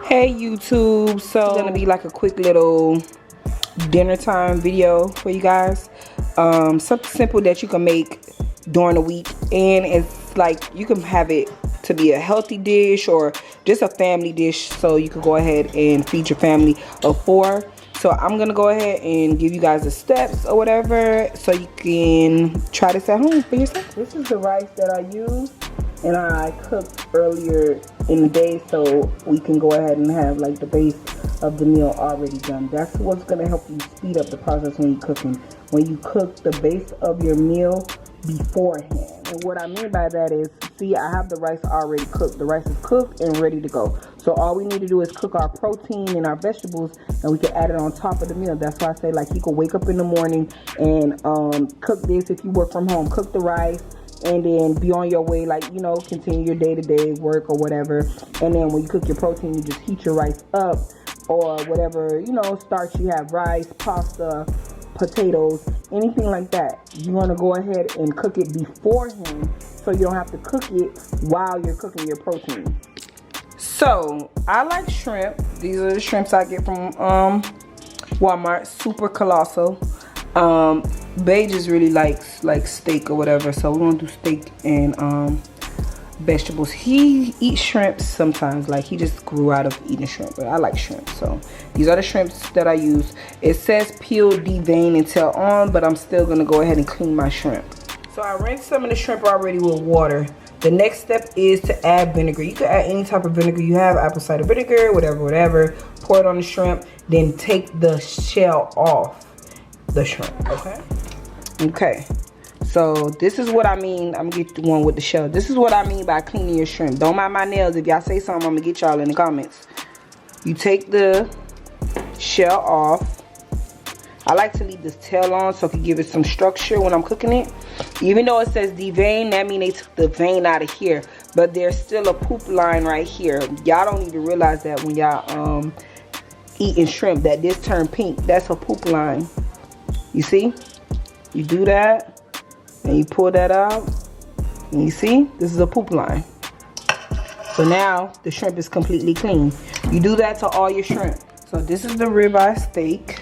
Hey YouTube, so it's gonna be like a quick little dinner time video for you guys. Something simple that you can make during the week, and it's like you can have it to be a healthy dish or just a family dish, so you can go ahead and feed your family of 4. So I'm gonna go ahead and give you guys the steps or whatever, so you can try this at home for yourself. This is the rice that I use, and I cooked earlier in the day, so we can go ahead and have like the base of the meal already done. That's what's gonna help you speed up the process when you're cooking. When you cook the base of your meal beforehand. And what I mean by that is, see, I have the rice already cooked. The rice is cooked and ready to go. So all we need to do is cook our protein and our vegetables, and we can add it on top of the meal. That's why I say, like, you can wake up in the morning and cook this. If you work from home, cook the rice, and then be on your way, like, you know, continue your day-to-day work or whatever. And then when you cook your protein, you just heat your rice up, or whatever, you know, starch you have, rice, pasta, potatoes, anything like that. You want to go ahead and cook it beforehand, so you don't have to cook it while you're cooking your protein. So I like shrimp. These are the shrimps I get from Walmart, super colossal. Bae just really likes like steak or whatever, so we're gonna do steak and vegetables. He eats shrimp sometimes, like he just grew out of eating shrimp, but I like shrimp. So these are the shrimps that I use. It says peel, devein, and tail on, but I'm still gonna go ahead and clean my shrimp. So I rinsed some of the shrimp already with water. The next step is to add vinegar. You can add any type of vinegar you have, apple cider vinegar, whatever. Pour it on the shrimp, then take the shell off the shrimp. Okay, so this is what I mean. I'm gonna get the one with the shell. This is what I mean by cleaning your shrimp. Don't mind my nails. If y'all say something, I'm gonna get y'all in the comments. You take the shell off. I like to leave the tail on so I can give it some structure when I'm cooking it. Even though it says devein, that means they took the vein out of here, but there's still a poop line right here. Y'all don't even realize that when y'all eating shrimp, that this turn pink. That's a poop line. You see? You do that, and you pull that out, and you see, this is a poop line. So now the shrimp is completely clean. You do that to all your shrimp. So this is the ribeye steak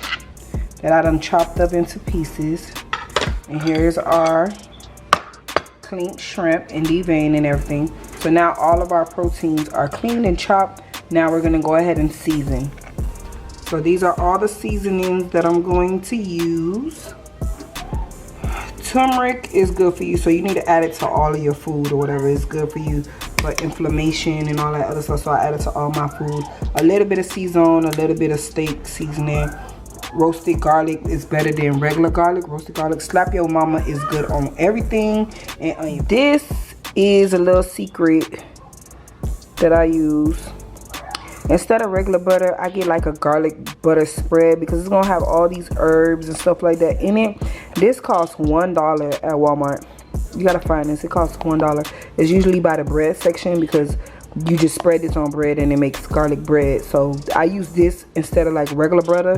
that I done chopped up into pieces, and here's our clean shrimp and devein and everything. So now all of our proteins are clean and chopped. Now we're gonna go ahead and season. So these are all the seasonings that I'm going to use. Turmeric is good for you, so you need to add it to all of your food or whatever. It's good for you for inflammation and all that other stuff, so I add it to all my food. A little bit of season, a little bit of steak seasoning. Roasted garlic is better than regular garlic. Roasted garlic, slap your mama, is good on everything. And onion. This is a little secret that I use. Instead of regular butter, I get like a garlic butter spread, because it's gonna have all these herbs and stuff like that in it. This costs $1 at Walmart. You gotta find this. It costs $1. It's usually by the bread section, because you just spread this on bread and it makes garlic bread. So I use this instead of like regular butter,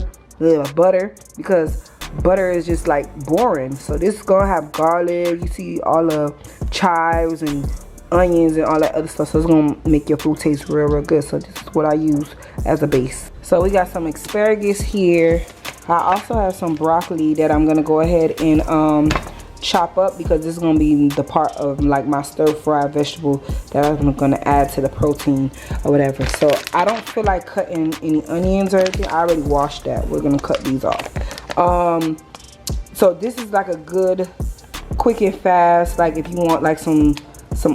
because butter is just like boring. So this is gonna have garlic. You see all the chives and onions and all that other stuff, so it's gonna make your food taste real good. So this is what I use as a base. So we got some asparagus here. I also have some broccoli that I'm gonna go ahead and chop up, because this is gonna be the part of like my stir-fried vegetable that I'm gonna add to the protein or whatever. So I don't feel like cutting any onions or anything. I already washed that. We're gonna cut these off. So this is like a good quick and fast, like if you want like some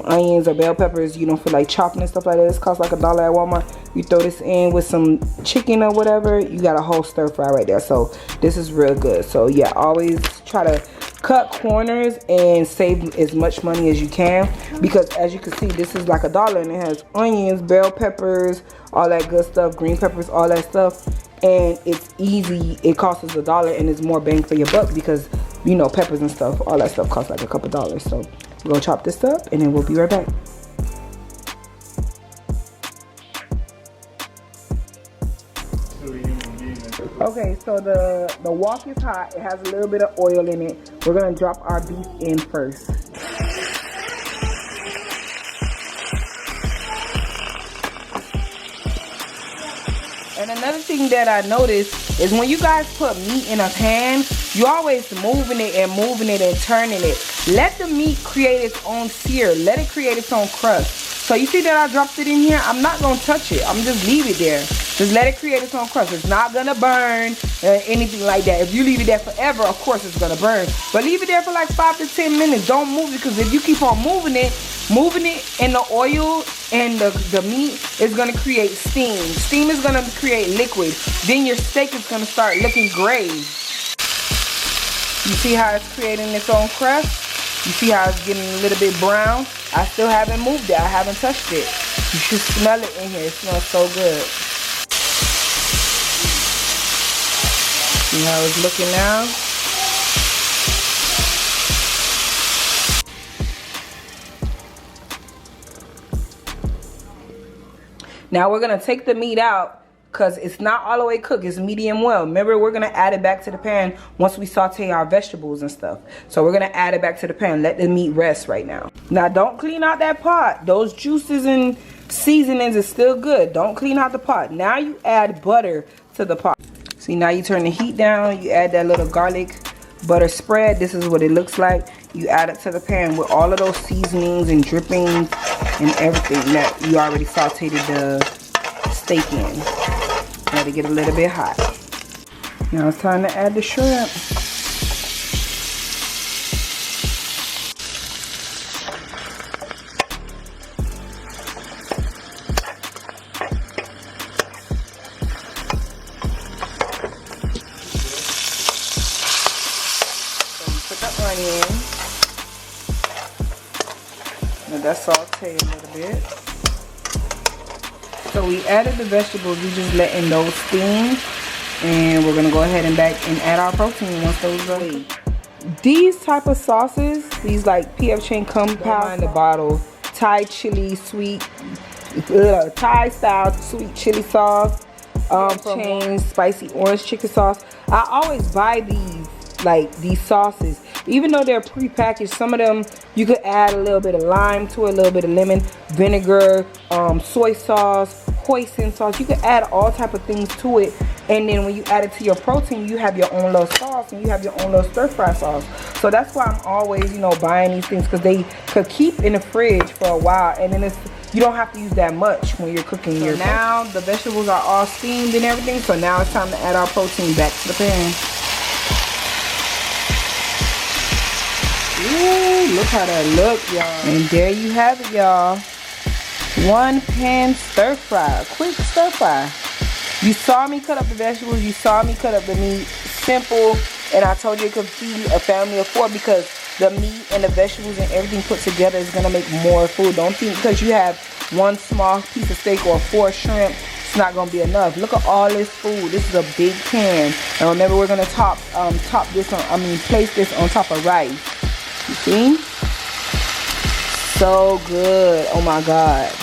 onions or bell peppers, you don't feel like chopping and stuff like that. This costs like $1 at Walmart. You throw this in with some chicken or whatever, you got a whole stir fry right there. So this is real good. So yeah, always try to cut corners and save as much money as you can, because as you can see, this is like $1 and it has onions, bell peppers, all that good stuff, green peppers, all that stuff, and it's easy. It costs us $1 and it's more bang for your buck, because you know, peppers and stuff, all that stuff costs like a couple dollars. So we're gonna chop this up and then we'll be right back. Okay, so the wok is hot. It has a little bit of oil in it. We're gonna drop our beef in first. And another thing that I noticed is when you guys put meat in a pan, you always moving it and turning it. Let the meat create its own sear. Let it create its own crust. So you see that I dropped it in here? I'm not going to touch it. I'm just leave it there. Just let it create its own crust. It's not going to burn or anything like that. If you leave it there forever, of course it's going to burn. But leave it there for like 5 to 10 minutes. Don't move it, because if you keep on moving it in the oil and the meat is going to create steam. Steam is going to create liquid. Then your steak is going to start looking gray. You see how it's creating its own crust? You see how it's getting a little bit brown? I still haven't moved it. I haven't touched it. You should smell it in here. It smells so good. See how it's looking now? Now we're going to take the meat out, because it's not all the way cooked. It's medium well. Remember, we're going to add it back to the pan once we saute our vegetables and stuff. So we're going to add it back to the pan. Let the meat rest right now. Now, don't clean out that pot. Those juices and seasonings is still good. Don't clean out the pot. Now you add butter to the pot. See, now you turn the heat down. You add that little garlic butter spread. This is what it looks like. You add it to the pan with all of those seasonings and drippings and everything that you already sauteed the steak in. Let it get a little bit hot. Now it's time to add the shrimp. So you put the onion. Let that saute a little bit. So we added the vegetables, we just letting those steam, and we're gonna go ahead and add our protein once those are ready. These type of sauces, these like P.F. Chang compound in the bottle, Thai chili sweet, Thai style sweet chili sauce, Chang spicy orange chicken sauce. I always buy these sauces. Even though they're pre-packaged, some of them you could add a little bit of lime to it, a little bit of lemon, vinegar, soy sauce, hoisin sauce. You could add all type of things to it, and then when you add it to your protein, you have your own little sauce and you have your own little stir-fry sauce. So that's why I'm always, buying these things, because they could keep in the fridge for a while, and then you don't have to use that much when you're cooking your. Now the vegetables are all steamed and everything, so now it's time to add our protein back to the pan. Ooh, look how that look, y'all. And there you have it, y'all. One pan stir fry. Quick stir fry. You saw me cut up the vegetables. You saw me cut up the meat. Simple. And I told you it could feed a family of 4, because the meat and the vegetables and everything put together is going to make more food. Don't think because you have one small piece of steak or 4 shrimp, it's not going to be enough. Look at all this food. This is a big pan. And remember, we're going to place this on top of rice. You see? So good. Oh my God.